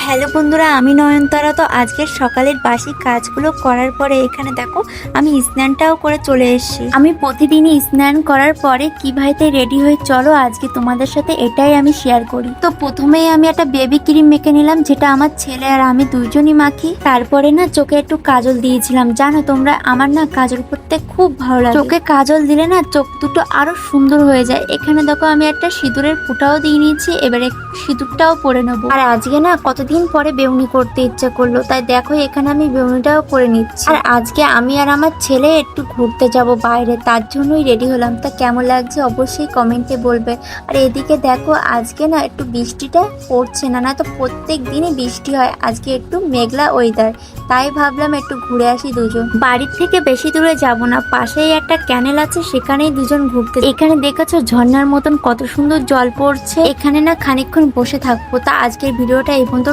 Hello বন্ধুরা, আমি নয়নতারা। তো আজকের সকালের বাসি কাজগুলো করার পরে এখানে দেখো আমি স্নানটাও করে চলে এসেছি। আমি প্রতিদিনই স্নান করার পরে কিভাবে রেডি হয়ে চলো আজকে তোমাদের সাথে এটাই আমি শেয়ার করি। তো প্রথমেই আমি একটা বেবি ক্রিম মেখে নিলাম, যেটা আমার ছেলে আর আমি দুইজনই মাখি। তারপরে না চোখে একটু কাজল দিয়েছিলাম। জানো তোমরা, আমার না কাজল করতে খুব ভালো লাগে। চোখে কাজল দিলে না চোখ দুটো আরো সুন্দর হয়ে যায়। এখানে দেখো আমি একটা সিঁদুরের ফুটাও দিয়ে নিয়েছি, এবারে সিঁদুরটাও পরে নেবো। আর আজকে না কতদিন পরে বেউনি করতে ইচ্ছা করলো, তাই দেখো এখানে আমি বেউনিটাও করে নিচ্ছি। আর আজকে আমি আর আমার ছেলে একটু ঘুরতে যাব বাইরে, তার জন্যই রেডি হলাম। তা কেমন লাগছে অবশ্যই কমেন্টে বলবে। আর এদিকে দেখো আজকে না একটু বৃষ্টিটা পড়ছে না, না তো প্রত্যেক দিনই বৃষ্টি হয়। আজকে একটু মেঘলা ওয়েদার, তাই ভাবলাম একটু ঘুরে আসি দুজন। বাড়ির থেকে বেশি দূরে যাব না, পাশেই একটা ক্যানেল আছে, সেখানেই দুজন ঘুরতে। এখানে দেখেছো ঝর্ণার মতন কত সুন্দর জল পড়ছে। এখানে না খানিকক্ষণ বসে থাকবো। তা আজকের ভিডিওটা এই পর্যন্ত।